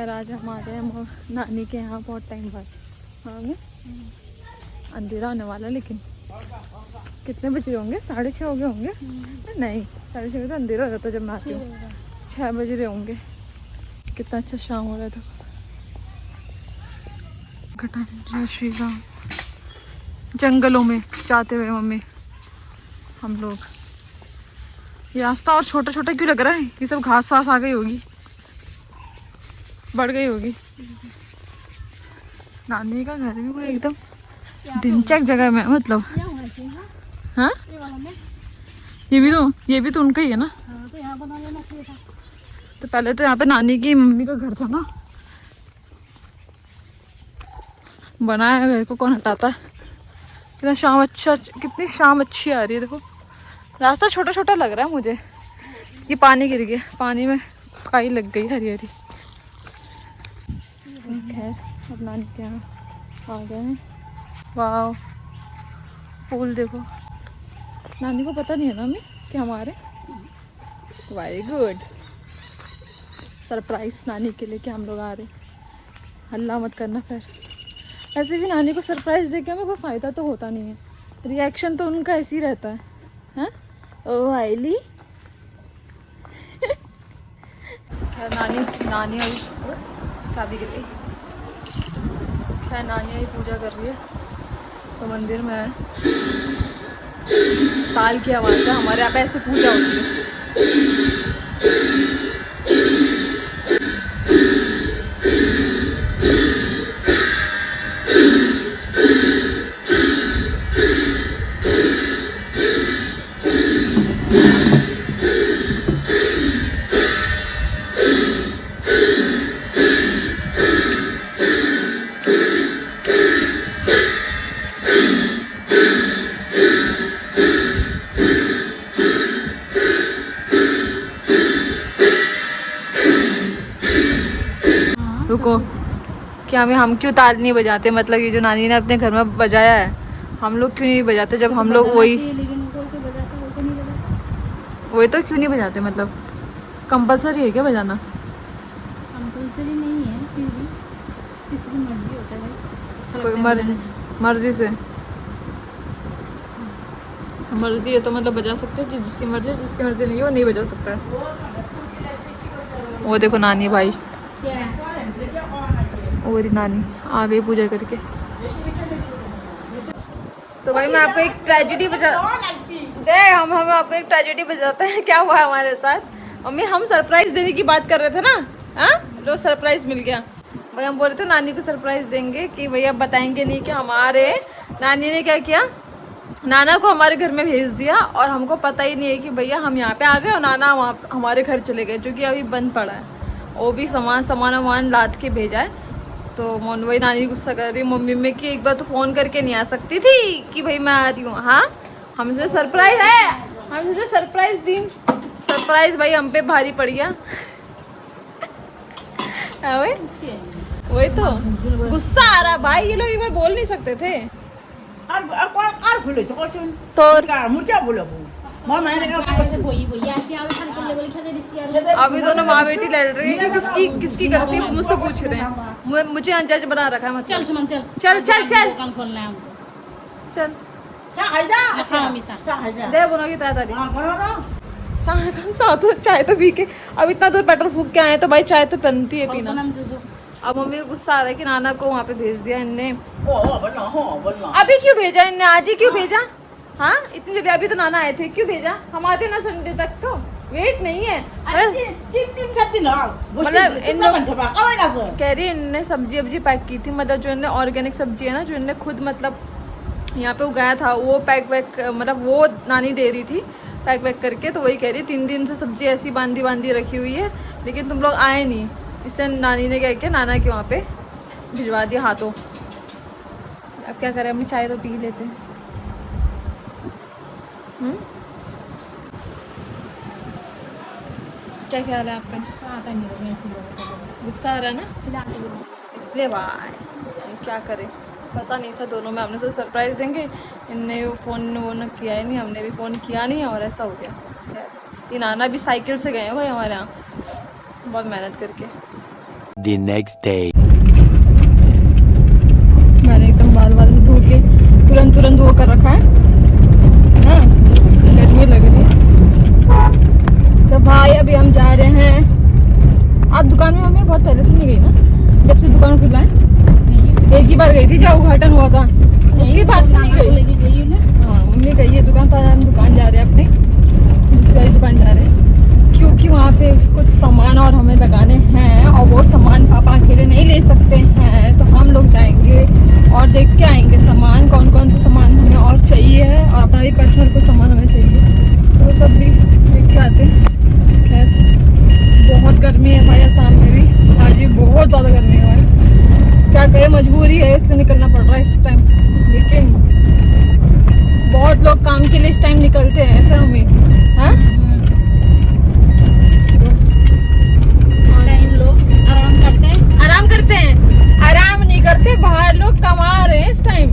आज हम आ गए हैं नानी के यहाँ बहुत टाइम बाद। हाँ अंधेरा होने वाला है, लेकिन कितने बजे होंगे? 6:30 हो गए होंगे। नहीं 6:30 बजे तो अंधेरा हो जाता जब मैं आती हूँ। 6 बज रहे होंगे। कितना अच्छा शाम हो रहा है। तो जय श्री राम। जंगलों में जाते हुए मम्मी हम लोग। ये रास्ता और छोटा छोटा क्यों लग रहा है? ये सब घास वास आ गई होगी, बढ़ गई होगी। नानी का घर भी कोई एकदम दिनचक जगह में, मतलब हाँ ये भी तो उनका ही है ना। तो पहले तो यहाँ पे नानी की मम्मी का घर था ना। बनाया घर को कौन हटाता है। कितना शाम अच्छा, कितनी शाम अच्छी आ रही है। देखो रास्ता छोटा छोटा लग रहा है मुझे। ये पानी गिर गया, पानी में काई लग गई हरी हरी। खैर अब नानी के यहाँ आ गए हैं। वाह फूल देखो। नानी को पता नहीं है ना हमें कि हम आ रहे। Very good. सरप्राइज नानी के लिए कि हम लोग आ रहे। हल्ला मत करना फिर। ऐसे भी नानी को सरप्राइज देके हमें कोई फ़ायदा तो होता नहीं है। रिएक्शन तो उनका ऐसे ही रहता है। हैं ओ आईली। खैर नानी अभी चाबी गिर गई। खैर नानी अभी पूजा कर रही है तो मंदिर में है। ताल की आवाज़ है। हमारे यहाँ पे ऐसे पूजा होती है। रुको, क्या हम क्यों ताल नहीं बजाते? मतलब ये जो नानी ने अपने घर में बजाया है, हम लोग क्यों नहीं बजाते? जब हम लोग वही तो क्यों नहीं बजाते? मतलब कंपलसरी है क्या बजाना? कंपलसरी नहीं है, फिर भी किसी की मर्जी होता है भाई। अच्छा कोई मर्जी से मर्जी है तो मतलब बजा सकते हैं। जिसकी मर्जी है, जिसकी मर्जी नहीं है वो नहीं बजा सकता है। वो देखो नानी भाई, वो नानी आ गई पूजा करके। तो भाई मैं आपको एक ट्रेजेडी बता दे। हम आपको एक ट्रेजेडी बताते हैं क्या हुआ हमारे साथ। मम्मी हम सरप्राइज देने की बात कर रहे थे ना। हाँ लो सरप्राइज मिल गया भाई। हम बोल रहे थे नानी को सरप्राइज देंगे कि भैया बताएंगे नहीं कि हमारे। नानी ने क्या किया, नाना को हमारे घर में भेज दिया और हमको पता ही नहीं है कि भैया हम यहाँ पे आ गए और नाना वहाँ हमारे घर चले गए, जो कि अभी बंद पड़ा है। वो भी सामान लाद के भेजा है। तो वही नानी गुस्सा कर रही मम्मी में कि एक बार तो फ़ोन करके नहीं आ सकती थी कि भाई मैं आ रही हूँ। हाँ हमसे सरप्राइज है, हमसे सरप्राइज दी। सरप्राइज भाई हम पे भारी पड़ गया। वही तो गुस्सा आ रहा भाई। ये लोग एक बार बोल नहीं सकते थे। अभी दोनों माँ बेटी लड़ रही है कि किसकी गलती है, मुझसे पूछ रहे हैं। मुझे जज बना रखा है। मतलब चल चल चल चल दे बोलो की तारी चाय तो पी के अब इतना दूर पेट्रोल फूक के आए तो भाई चाय तो बनती है पीना। अब मम्मी को गुस्सा आ रहा है कि नाना को वहाँ पे भेज दिया इनने। अभी क्यों भेजा इनने? आज ही क्यों भेजा? हाँ इतनी जल्दी? अभी तो नाना आए थे, क्यों भेजा? हम आते ना संडे तक तो वेट नहीं है। मतलब इन लोग कह रही है इनने सब्जी वब्जी पैक की थी। मतलब जो इनने ऑर्गेनिक सब्जी है ना, जो इनने खुद मतलब यहाँ पे उगाया था, वो पैक वैक मतलब वो नानी दे रही थी पैक वैक करके। तो वही कह रही 3 दिन से सब्जी ऐसी बांधी रखी हुई है, लेकिन तुम लोग आए नहीं, इसलिए नानी ने क्या किया, नाना के वहाँ पे भिजवा दिया हाथों। अब क्या करें, हम चाय तो पी लेते हैं। क्या ख्याल है आपका? गुस्सा आ रहा है ना, इसलिए भाई क्या करें। पता नहीं था दोनों में, हमने तो सरप्राइज़ देंगे, इनने फ़ोन वो न किया ही नहीं, हमने भी फ़ोन किया नहीं और ऐसा हो गया। ये नाना भी साइकिल से गए हैं भाई हमारे यहाँ, बहुत मेहनत करके। The next day. मैंने एकदम बाल धो के तुरंत वो कर रखा है हाँ, गर्मी लग रही है। तो भाई अभी हम जा रहे हैं। आप दुकान में मम्मी बहुत पहले से नहीं गई ना, जब से दुकान खुला है? एक ही बार गई थी जब उद्घाटन हुआ था, उसके बाद से नहीं गई। हाँ मम्मी गई है दुकान, तो हम दुकान जा रहे हैं, अपने दूसरी दुकान जा रहे हैं, क्योंकि वहाँ पे कुछ सामान और हमें लगाने हैं और वो सामान पापा अकेले नहीं ले सकते हैं, तो हम लोग जाएंगे और देख के आएंगे सामान, कौन कौन सा सामान हमें और चाहिए है, और अपना भी पर्सनल कुछ सामान हमें चाहिए, तो वो सब भी देख के आते हैं। खैर बहुत गर्मी है भाई, आसाम में भी आज ये बहुत ज़्यादा गर्मी है भाई, क्या करें, मजबूरी है इसलिए निकलना पड़ रहा है इस टाइम। लेकिन बहुत लोग काम के लिए इस टाइम निकलते हैं, ऐसा हमें हाँ आराम नहीं करते, बाहर लोग कमा रहे हैं इस टाइम,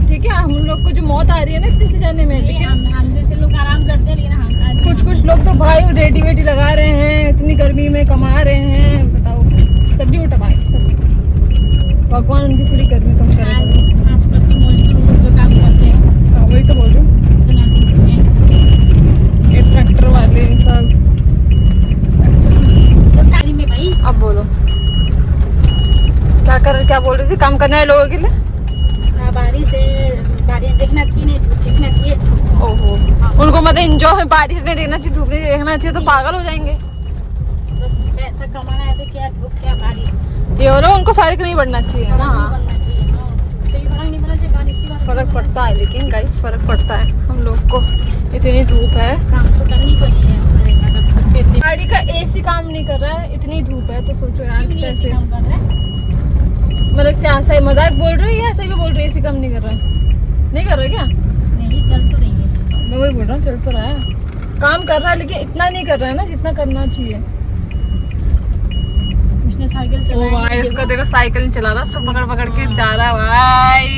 ठीक है। हम लोग को जो मौत आ रही है ना इतने से जाने में, लेकिन हम जैसे लोग आराम करते हैं, लेकिन हम कुछ लोग तो भाई रेडी वेडी लगा रहे हैं, इतनी गर्मी में कमा रहे हैं, बताओ। सब्जी उठा भाई सब, भगवान उनकी थोड़ी गर्मी कम करे। आसपास के मजदूर लोग जो काम करते हैं, हाँ वही तो बोल रही हूँ, इतना धूप में। ये ट्रैक्टर वाले सब। तो गाड़ी में भाई अब बोलो क्या बोल रही थी, काम करना है लोगों के लिए? ना बारिश देखना चाहिए, नहीं धूप देखना चाहिए। ओहो, उनको मतलब एंजॉय, बारिश नहीं देखना चाहिए, धूप नहीं देखना चाहिए, तो पागल हो जाएंगे। तो पैसा कमाना है तो क्या धूप क्या बारिश, ये बोलो उनको फर्क नहीं पड़ना चाहिए फर्क ना। नहीं पड़ना चाहिए। धूप से भी फर्क नहीं पड़ना चाहिए, बारिश से भी फर्क पड़ता है, लेकिन गाइस फर्क पड़ता है हम लोग को, इतनी धूप है। काम तो करनी पड़ी है हमारे, मतलब गाड़ी का एसी काम नहीं कर रहा है, इतनी धूप है, तो सोचो यार कैसे। काम कर रहा है। मतलब क्या सही मजाक बोल रहे हो या सही भी बोल रहे हो? एसी काम नहीं कर रहा है? नहीं कर रहा है क्या? नहीं चल तो रही है ऐसे। मैं वही बोल रहा हूँ, चल तो रहा है, काम कर रहा है, लेकिन इतना नहीं कर रहा है ना जितना करना चाहिए। उसने साइकिल ओ चलाई भाई उसको देखो, साइकिल नहीं चला रहा, उसको पकड़ के जा रहा है भाई।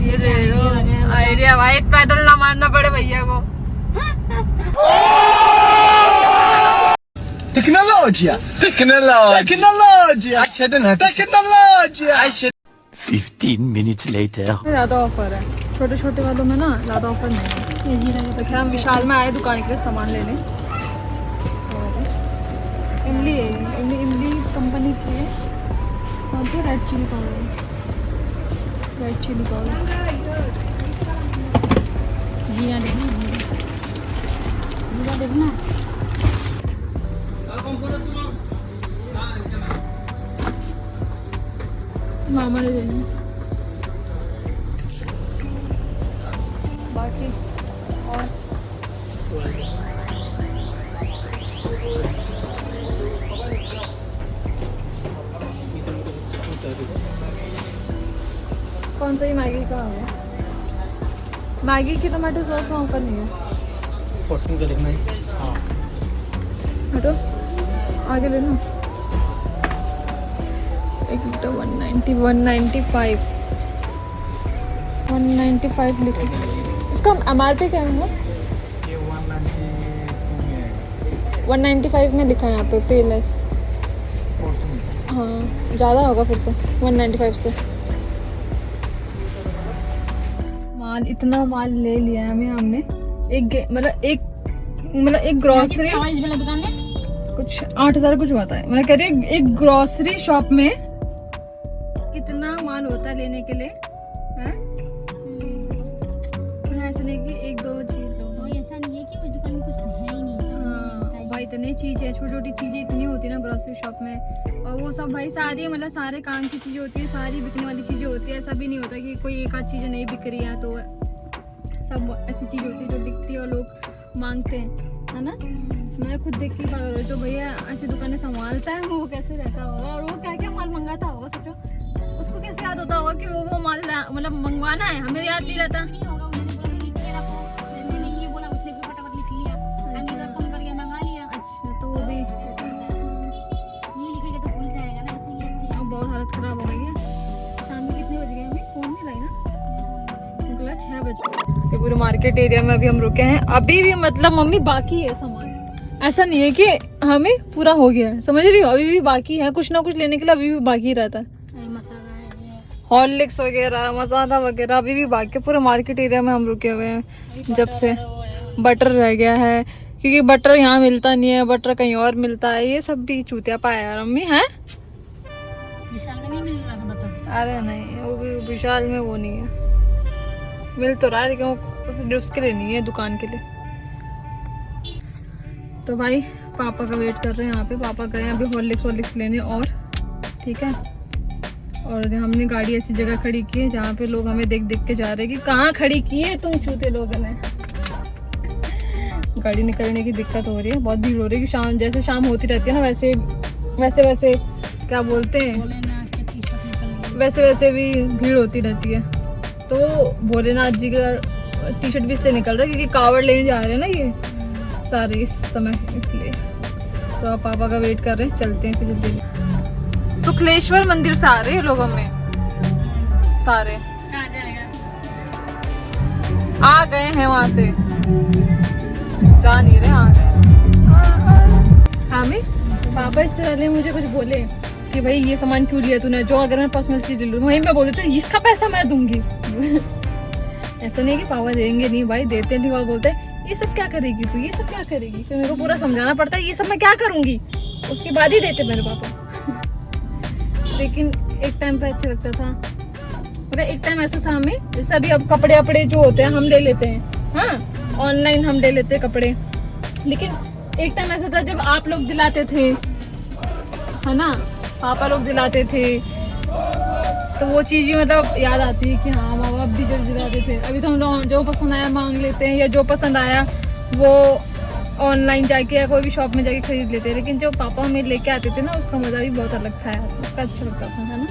ये देखो आइडिया भाई, पैडल ना मारना पड़े भैया को। Tecnologia! 15 minutes later. ज्यादा ऑफर है, छोटे छोटे वालों में ना ज्यादा ऑफर नहीं है। तो खैर हम विशाल में आए दुकान के लिए सामान लेने। इमली है, इमली कंपनी की है, कौन सी? रेड चिली पाउडर, जीरा देखना। मामा ले लेंगे बाकी। और कौन सा? ही मैगी का है, मैगी की टमाटो सॉस में ऑफर नहीं है। फॉर्चून का लिखना है। हाँ हटो आगे ले लो। एक लीटर 195 लिखो। इसका MRP क्या है? ये 195 में लिखा है यहाँ पे, पे लेस। हाँ ज़्यादा होगा फिर तो 195 से। माल, इतना माल ले लिया है हमने एक ग्रोसरी वाला दुकान है, कुछ 8000 कुछ हुआ था। मैं कह रही हूँ एक ग्रोसरी शॉप में कितना माल होता है लेने के लिए, हैं? ऐसा नहीं कि एक दो चीज लो, तो ऐसा नहीं है कि उस दुकान में कुछ है ही नहीं। हाँ भाई इतनी चीजें, छोटी छोटी चीजें इतनी होती है ना ग्रोसरी शॉप में, और वो सब भाई सारी मतलब सारे काम की चीजें होती है, सारी बिकने वाली चीजें होती है। ऐसा भी नहीं होता कि कोई एक आध चीजें नहीं बिक रही है, तो सब ऐसी चीज होती है जो बिकती है और लोग मांगते हैं, है ना। मैं खुद देख के पागल हो, जो भैया ऐसी दुकानें संभालता है वो कैसे रहता होगा, और वो क्या क्या माल मंगाता होगा। सोचो उसको कैसे याद होता होगा कि वो माल मतलब मंगवाना है, हमें याद नहीं रहता। नहीं होगा, उन्होंने बोला लिख के रखो, जैसे नहीं ये बोला उसने भी फटाफट लिख लिया, अगली बार फोन करके मंगा लिया। अच्छा तो वो भी ऐसे होता है, नहीं लिखेगा तो भूल जाएगा ना, ऐसे ही बहुत हालत खराब हो गई है। शाम में कितने बज गए? हमें फोन नहीं लाई ना, निकला 6 बजे। ये पूरे मार्केट एरिया में अभी हम रुके हैं, अभी भी मतलब मम्मी बाकी है सामान। ऐसा नहीं है कि हमें पूरा हो गया है, समझ रही हो, अभी भी बाकी है कुछ ना कुछ लेने के लिए, अभी भी बाकी रहता है। मसाला है, हॉर्लिक्स वगैरह मसाला वगैरह अभी भी बाकी, पूरे मार्केट एरिया में हम रुके हुए हैं जब से। बटर रह गया है क्योंकि बटर यहाँ मिलता नहीं है, बटर कहीं और मिलता है, ये सब भी चूतिया पाया यार मम्मी है। विशाल में नहीं मिल रहा था बता। अरे नहीं वो भी विशाल में वो नहीं है, मिल तो रहा है लेकिन वो उसके लिए नहीं है, दुकान के लिए। तो भाई पापा का वेट कर रहे हैं यहाँ पे, पापा गए हैं अभी हॉर्लिक्स लेने और ठीक है। और हमने गाड़ी ऐसी जगह खड़ी की है जहाँ पे लोग हमें देख देख के जा रहे हैं कि कहाँ खड़ी की है तुम चूते लोगों ने। गाड़ी निकलने की दिक्कत हो रही है, बहुत भीड़ हो रही है कि शाम जैसे शाम होती रहती है ना वैसे वैसे वैसे क्या बोलते हैं वैसे वैसे भी भीड़ होती रहती है। तो भोलेनाथ जी का टी शर्ट भी इसलिए निकल रहा है क्योंकि कावड़ लेने जा रहे हैं ना ये सारे इस समय, इसलिए। तो आप पापा का वेट कर रहे हैं, चलते हैं फिर जल्दी। शुक्लेश्वर मंदिर से आ रहे हैं लोगों में सारे, कहाँ जाएगा? आ गए हैं वहां से, जा नहीं रहे, आ गए। हाँ मैं पापा इससे पहले मुझे कुछ बोले कि भाई ये सामान क्यों लिया तूने, जो अगर मैं पर्सनल चीज ले लूँ वहीं मैं बोल देती हूँ इसका पैसा मैं दूंगी। ऐसा नहीं कि पापा देंगे नहीं, भाई देते नहीं, पापा बोलते हैं ये सब क्या करेगी तू, ये सब क्या करेगी, फिर मेरे को पूरा समझाना पड़ता है ये सब मैं क्या करूंगी, उसके बाद ही देते मेरे पापा। लेकिन एक टाइम पे अच्छा लगता था, मतलब एक टाइम ऐसा था हमें, जैसे अभी अब कपड़े वपड़े जो होते हैं हम ले लेते हैं, हाँ ऑनलाइन हम ले लेते हैं कपड़े, लेकिन एक टाइम ऐसा था जब आप लोग दिलाते थे, है ना, पापा लोग दिलाते थे, तो वो चीज़ भी मतलब याद आती है कि हाँ माँ बाप भी जब दिलाते थे। अभी तो हम लोग जो पसंद आया मांग लेते हैं, या जो पसंद आया वो ऑनलाइन जाके या कोई भी शॉप में जाके खरीद लेते हैं, लेकिन जो पापा हमें लेके आते थे ना उसका मज़ा भी बहुत अलग था यार, उसका अच्छा लगता था, है ना।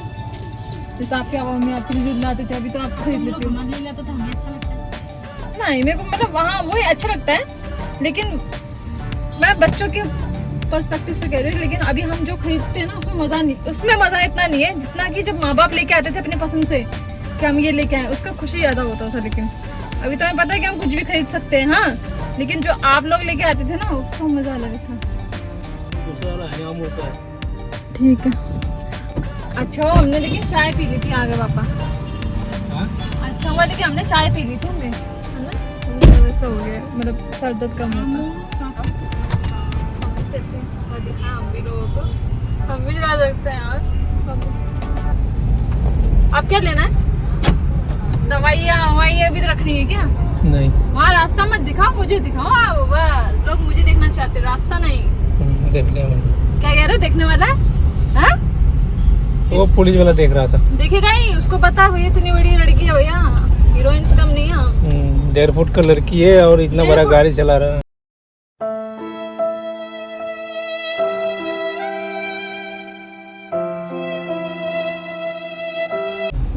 जैसे आपके पापा मम्मी आपके लिए जो लाते थे अभी तो आप खरीद लेते हो। ले लेते तो हमें अच्छा लगता है। नहीं मेरे को मतलब वहाँ वही अच्छा लगता है, लेकिन मैं बच्चों के पर्सपेक्टिव से कह रही हूँ, लेकिन अभी हम जो खरीदते हैं ना उसमें मजा नहीं, उसमें मजा इतना नहीं है जितना कि जब माँ बाप लेके आते थे अपने पसंद से कि हम ये लेके आए, उसका खुशी ज्यादा होता था। लेकिन अभी तो हमें पता है कि हम कुछ भी खरीद सकते हैं, हाँ, लेकिन जो आप लोग लेके आते थे ना उसका मजा अलग था। ठीक है, अच्छा हमने लेकिन चाय पी ली थी, आ गए पापा। अच्छा हुआ लेकिन हमने चाय पी ली थी, हमें है ना, वैसा हो गया, मतलब सर दर्द कम होता। हम भी लोगों को हम भी जा सकते हैं यार। अब क्या लेना है, दवाइयाँ भी तो रखनी है क्या? नहीं, वहाँ रास्ता मत दिखाओ, मुझे दिखाओ, बस लोग मुझे देखना चाहते, रास्ता नहीं। देखने वाला क्या कह रहे हो, देखने वाला है? हाँ? वो पुलिस वाला देख रहा था, देखेगा ही, उसको पता है भैया इतनी बड़ी लड़की है भैया, हीरोइन कम नहीं है हम। 1.5 फुट का लड़की है और इतना बड़ा गाड़ी चला रहा है।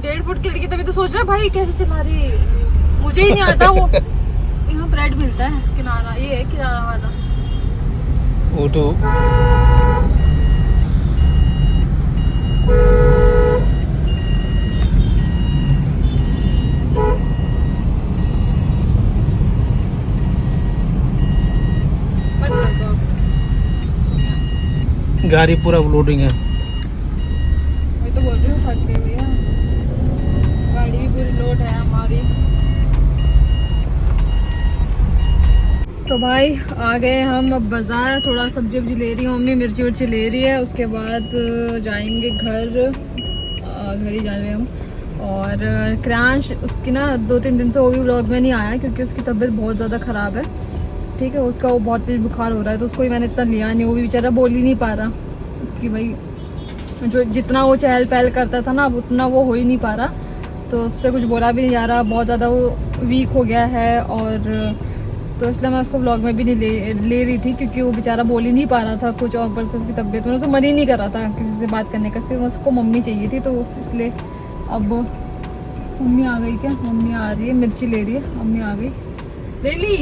1.5 फुट की लड़की, तभी तो सोच रहा भाई कैसे चला रही है, मुझे ही नहीं आता वो। यहाँ ब्रेड मिलता है किनारा, ये है किनारा वाला। वो तो गाड़ी पूरा लोडिंग है। मैं तो बोल रही हूँ थक गई भैया, गाड़ी भी पूरी लोड है हमारी। तो भाई आ गए हम अब बाजार, थोड़ा सब्जी वब्जी ले रही हूँ मम्मी, मिर्ची वर्ची ले रही है, उसके बाद जाएंगे घर ही जा रहे हैं हम। और क्रांश उसकी ना 2-3 दिन से वो भी व्लॉग में नहीं आया क्योंकि उसकी तबीयत बहुत ज़्यादा ख़राब है, ठीक है, उसका वो बहुत तेज बुखार हो रहा है, तो उसको ही मैंने इतना लिया नहीं, वो भी बेचारा बोल ही नहीं पा रहा, उसकी भाई जो जितना वो चहल पहल करता था ना उतना वो हो ही नहीं पा रहा, तो उससे कुछ बोला भी नहीं जा रहा, बहुत ज़्यादा वो वीक हो गया है। और तो इसलिए मैं उसको व्लॉग में भी नहीं ले रही थी क्योंकि वो बेचारा बोल ही नहीं पा रहा था कुछ, और ऊपर से उसकी तबीयत में उसको मन ही नहीं कर रहा था किसी से बात करने का, सिर्फ उसको मम्मी चाहिए थी, तो इसलिए अब मम्मी आ गई, क्या मम्मी आ रही है, मिर्ची ले रही है, मम्मी आ गई, ले ली।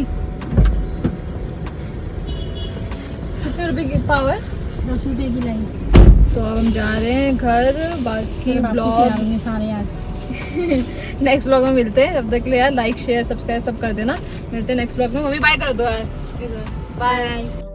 कितने रुपए की पाव है? 10 रुपए की लाई। तो अब हम जा रहे हैं घर, बाकी ब्लॉग सारे आज नेक्स्ट ब्लॉग में मिलते हैं, तब तक के लिए यार लाइक शेयर सब्सक्राइब सब कर देना, मिलते हैं नेक्स्ट ब्लॉग में। मम्मी बाय कर दो यार, बाय।